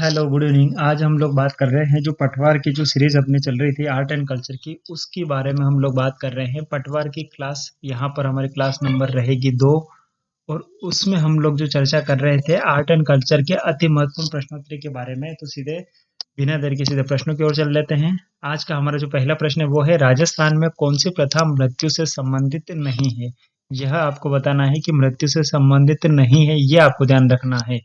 Hello, good evening. आज हम लोग बात कर रहे हैं जो पटवार की जो सीरीज अपनी चल रही थी आर्ट एंड कल्चर की, उसके बारे में हम लोग बात कर रहे हैं। पटवार की क्लास यहाँ पर हमारी क्लास नंबर रहेगी 2। और उसमें हम लोग जो चर्चा कर रहे थे आर्ट एंड कल्चर के अति महत्वपूर्ण प्रश्नोत्तरी के बारे में। तो सीधे बिना देर के सीधे प्रश्नों की ओर चल लेते हैं। आज का हमारा जो पहला प्रश्न है वो है, राजस्थान में कौन सी प्रथा मृत्यु से संबंधित नहीं है। यह आपको बताना है कि मृत्यु से संबंधित नहीं है, ये आपको ध्यान रखना है।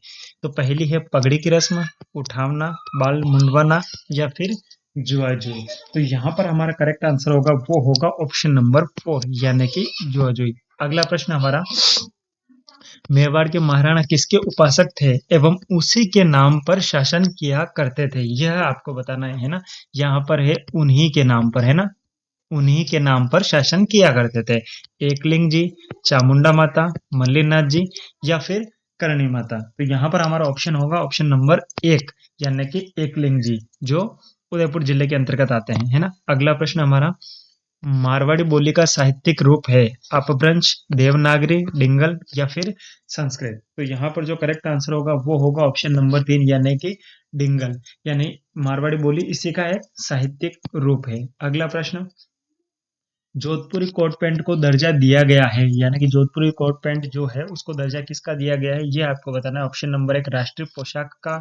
तो पहली है पगड़ी की रस्म, उठावना, बाल मुंडवाना या फिर जुआजुई। तो यहाँ पर हमारा करेक्ट आंसर होगा वो होगा ऑप्शन नंबर 4 यानी कि जुआजुई। अगला प्रश्न हमारा, मेवाड़ के महाराणा किसके उपासक थे एवं उसी के नाम पर शासन किया करते थे, यह आपको बताना है ना। यहाँ पर है उन्हीं के नाम पर, है ना, उन्हीं के नाम पर शासन किया करते थे। एकलिंग जी, चामुंडा माता, मल्लीनाथ जी या फिर करणी माता। तो यहाँ पर हमारा ऑप्शन होगा ऑप्शन नंबर 1 यानी कि एकलिंग जी, जो उदयपुर जिले के अंतर्गत आते हैं, है ना। अगला प्रश्न हमारा, मारवाड़ी बोली का साहित्यिक रूप है अपभ्रंश, देवनागरी, डिंगल या फिर संस्कृत। तो यहाँ पर जो करेक्ट आंसर होगा वो होगा ऑप्शन नंबर 3 यानी कि डिंगल। यानी मारवाड़ी बोली इसी का एक साहित्यिक रूप है। अगला प्रश्न, जोधपुरी कोट पैंट को दर्जा दिया गया है, यानी कि जोधपुरी कोट पैंट जो है उसको दर्जा किसका दिया गया है, ये आपको बताना है। ऑप्शन नंबर 1 राष्ट्रीय पोशाक का,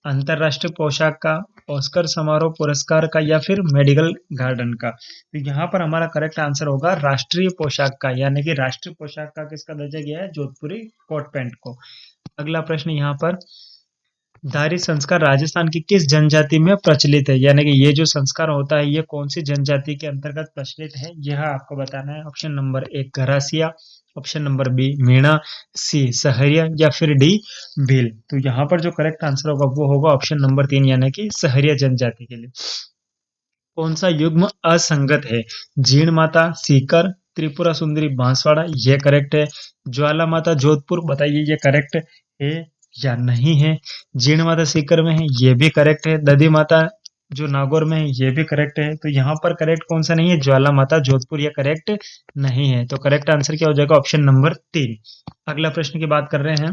अंतरराष्ट्रीय पोशाक का, ऑस्कर समारोह पुरस्कार का या फिर मेडिकल गार्डन का। तो यहाँ पर हमारा करेक्ट आंसर होगा राष्ट्रीय पोशाक का, यानी कि राष्ट्रीय पोशाक का किसका दर्जा गया है, जोधपुरी कोट पैंट को। अगला प्रश्न यहाँ पर, दारी संस्कार राजस्थान की किस जनजाति में प्रचलित है, यानी कि ये जो संस्कार होता है ये कौन सी जनजाति के अंतर्गत प्रचलित है, यह आपको बताना है। Option number 1 Garasia, option number B Meena, C Saharia या फिर डी भील। तो यहाँ पर जो करेक्ट आंसर होगा वो होगा ऑप्शन नंबर 3 यानी कि सहरिया जनजाति के लिए। कौन सा युग्म असंगत है, जीण माता सीकर, त्रिपुरा सुंदरी बांसवाड़ा, ये करेक्ट है। ज्वाला माता जोधपुर, बताइए ये करेक्ट है या नहीं है। जीण माता सीकर में है, ये भी करेक्ट है। दधी माता जो नागौर में है, ये भी करेक्ट है। तो यहाँ पर करेक्ट कौन सा नहीं है, ज्वाला माता जोधपुर, ये करेक्ट नहीं है। तो करेक्ट आंसर क्या हो जाएगा, ऑप्शन नंबर 3। अगला प्रश्न की बात कर रहे हैं,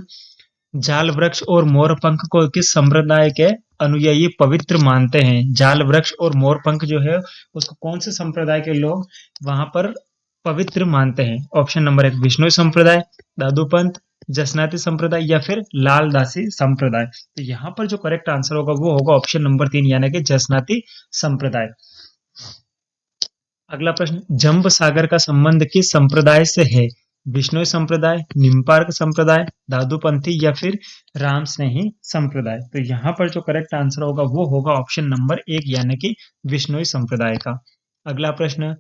जाल वृक्ष और मोरपंख को किस संप्रदाय के अनुयायी पवित्र मानते हैं। जाल वृक्ष और मोरपंख जो है उसको कौन से संप्रदाय के लोग वहां पर पवित्र मानते हैं। ऑप्शन नंबर 1 विष्णु संप्रदाय, दादू पंथ, जसनाती संप्रदाय या फिर लालदासी संप्रदाय। तो यहाँ पर जो करेक्ट आंसर होगा वो होगा ऑप्शन नंबर 3 यानी कि जसनाती संप्रदाय। अगला प्रश्न, जंब सागर का संबंध किस संप्रदाय से है। बिश्नोई संप्रदाय, निम्पार्क संप्रदाय, दादूपंथी या फिर राम स्नेही संप्रदाय। तो यहाँ पर जो करेक्ट आंसर होगा वो होगा ऑप्शन नंबर 1 यानी कि बिश्नोई संप्रदाय का। अगला प्रश्न,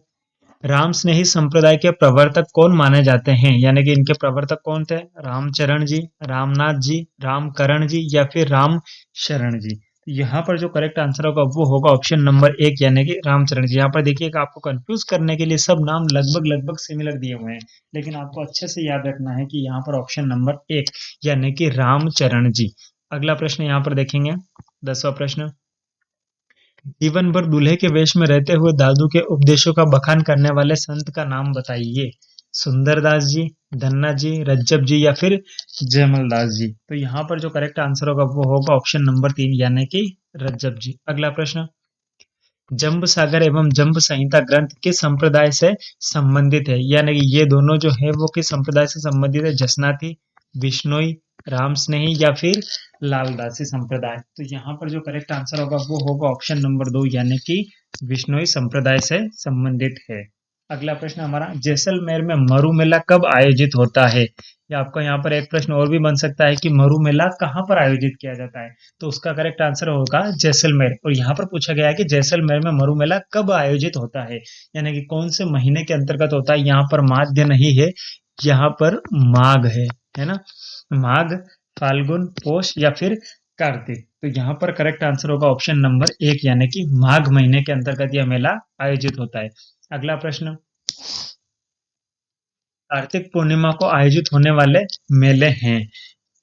राम स्नेही संप्रदाय के प्रवर्तक कौन माने जाते हैं, यानी कि इनके प्रवर्तक कौन थे। रामचरण जी, रामनाथ जी, रामकरण जी या फिर राम शरण जी। तो यहाँ पर जो करेक्ट आंसर होगा वो होगा ऑप्शन नंबर 1 यानी कि रामचरण जी। यहाँ पर देखिएगा, आपको कंफ्यूज करने के लिए सब नाम लगभग लगभग सिमिलर दिए हुए हैं, लेकिन आपको अच्छे से याद रखना है कि यहाँ पर ऑप्शन नंबर 1 यानी कि रामचरण जी। अगला प्रश्न यहाँ पर देखेंगे, 10वां प्रश्न, जीवन भर दूल्हे के वेश में रहते हुए दादू के उपदेशों का बखान करने वाले संत का नाम बताइए। सुंदरदास जी, धन्ना जी, रज्जब जी या फिर जयमलदास जी। तो यहाँ पर जो करेक्ट आंसर होगा वो होगा ऑप्शन नंबर 3 यानी कि रज्जब जी। अगला प्रश्न, जंब सागर एवं जंब संहिता ग्रंथ किस संप्रदाय से संबंधित है, यानी कि ये दोनों जो है वो किस संप्रदाय से संबंधित है। जसनाती, बिश्नोई, राम स्नेही या फिर लालदासी संप्रदाय। तो यहाँ पर जो करेक्ट आंसर होगा वो होगा ऑप्शन नंबर 2 यानी कि बिश्नोई संप्रदाय से संबंधित है। अगला प्रश्न हमारा, जैसलमेर में मरु मेला कब आयोजित होता है। या आपका यहाँ पर एक प्रश्न और भी बन सकता है कि मरु मेला कहाँ पर आयोजित किया जाता है। तो उसका करेक्ट आंसर होगा जैसलमेर। और यहाँ पर पूछा गया है कि जैसलमेर में मरु मेला कब आयोजित होता है, यानी कि कौन से महीने के अंतर्गत होता है। यहाँ पर माध्य नहीं है, यहाँ पर माघ है ना। माघ, फाल्गुन, पोष या फिर कार्तिक। तो यहाँ पर करेक्ट आंसर होगा ऑप्शन नंबर 1 यानी कि माघ महीने के अंतर्गत यह मेला आयोजित होता है। अगला प्रश्न, कार्तिक पूर्णिमा को आयोजित होने वाले मेले हैं।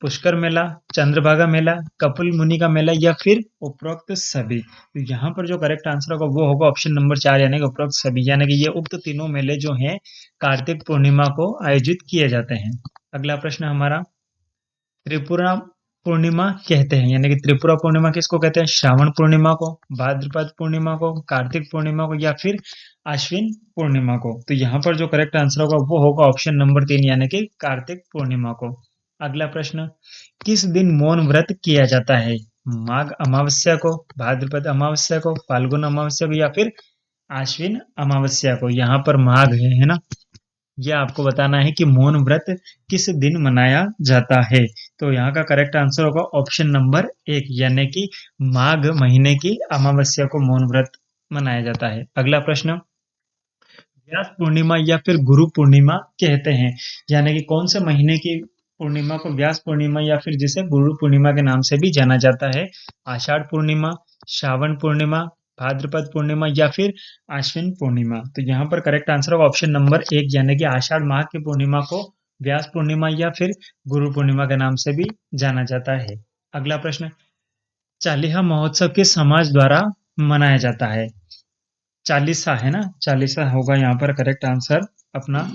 पुष्कर मेला, चंद्रभागा मेला, कपिल मुनि का मेला या फिर उपरोक्त सभी। तो यहाँ पर जो करेक्ट आंसर होगा वो होगा ऑप्शन नंबर 4 यानी कि उपरोक्त सभी, यानी कि ये उक्त तीनों मेले जो हैं कार्तिक पूर्णिमा को आयोजित किए जाते हैं। अगला प्रश्न हमारा, त्रिपुरा पूर्णिमा कहते हैं, यानी कि त्रिपुरा पूर्णिमा किसको कहते हैं? श्रावण पूर्णिमा को, भाद्रपद पूर्णिमा को, कार्तिक पूर्णिमा को या फिर आश्विन पूर्णिमा को। तो यहाँ पर जो करेक्ट आंसर होगा वो होगा ऑप्शन नंबर 3 यानी कि कार्तिक पूर्णिमा को। अगला प्रश्न, किस दिन मौन व्रत किया जाता है? माघ अमावस्या को, भाद्रपद अमावस्या को, फाल्गुन अमावस्या को या फिर आश्विन अमावस्या को। यहाँ पर माघ है ना, यह आपको बताना है कि मौन व्रत किस दिन मनाया जाता है। तो यहाँ का करेक्ट आंसर होगा ऑप्शन नंबर 1 यानी कि माघ महीने की अमावस्या को मौन व्रत मनाया जाता है। अगला प्रश्न, व्यास पूर्णिमा या फिर गुरु पूर्णिमा कहते हैं, यानी कि कौन से महीने की पूर्णिमा को व्यास पूर्णिमा या फिर जिसे गुरु पूर्णिमा के नाम से भी जाना जाता है? आषाढ़ पूर्णिमा, श्रावण पूर्णिमा, भाद्रपद पूर्णिमा या फिर आश्विन पूर्णिमा। तो यहाँ पर करेक्ट आंसर होगा ऑप्शन नंबर 1 यानी कि आषाढ़ माह की पूर्णिमा को व्यास पूर्णिमा या फिर गुरु पूर्णिमा के नाम से भी जाना जाता है। अगला प्रश्न, चालीहा महोत्सव किस समाज द्वारा मनाया जाता है? चालीसा है ना, चालीसा होगा यहाँ पर करेक्ट आंसर अपना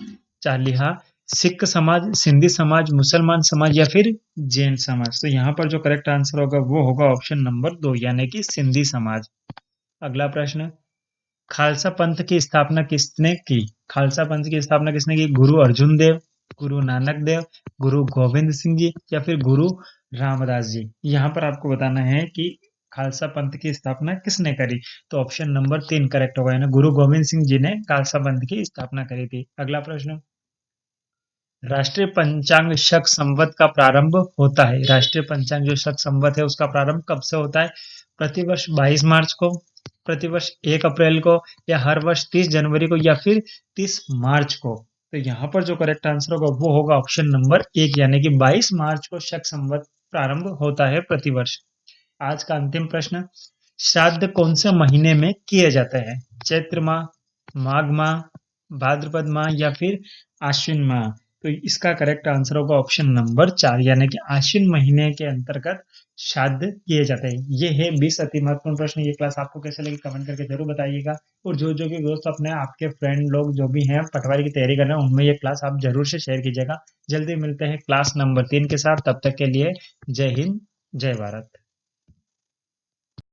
चालीहा। सिख समाज, सिंधी समाज, मुसलमान समाज या फिर जैन समाज। तो यहाँ पर जो करेक्ट आंसर होगा वो होगा ऑप्शन नंबर 2 यानी कि सिंधी समाज। अगला प्रश्न, खालसा पंथ की स्थापना किसने की? खालसा पंथ की स्थापना किसने की? गुरु अर्जुन देव, गुरु नानक देव, गुरु गोविंद सिंह जी या फिर गुरु रामदास जी। यहाँ पर आपको बताना है कि खालसा पंथ की स्थापना किसने करी। तो ऑप्शन नंबर 3 करेक्ट होगा, यानी गुरु गोविंद सिंह जी ने खालसा पंथ की स्थापना करी थी। अगला प्रश्न, राष्ट्रीय पंचांग शक संवत का प्रारंभ होता है? राष्ट्रीय पंचांग जो शक संवत है उसका प्रारंभ कब से होता है? प्रतिवर्ष 22 मार्च को, प्रतिवर्ष 1 अप्रैल को या हर वर्ष 30 जनवरी को या फिर 30 मार्च को। तो यहाँ पर जो करेक्ट आंसर होगा वो होगा ऑप्शन नंबर 1 यानी कि 22 मार्च को शक संवत प्रारंभ होता है प्रतिवर्ष। आज का अंतिम प्रश्न, श्राद्ध कौन से महीने में किए जाते हैं? चैत्र माह, माघ माह, भाद्रपद माह या फिर आश्विन माह। तो इसका करेक्ट आंसर होगा ऑप्शन नंबर 4 यानी कि आश्विन महीने के अंतर्गत श्राद्ध किए जाते हैं। ये है 20 अति महत्वपूर्ण प्रश्न। ये क्लास आपको कैसे लगी कमेंट करके जरूर बताइएगा। और जो जो भी दोस्त अपने आपके फ्रेंड लोग जो भी हैं पटवारी की तैयारी कर रहे हैं उनमें ये क्लास आप जरूर से शेयर कीजिएगा। जल्दी मिलते हैं क्लास नंबर 3 के साथ, तब तक के लिए जय हिंद, जय भारत।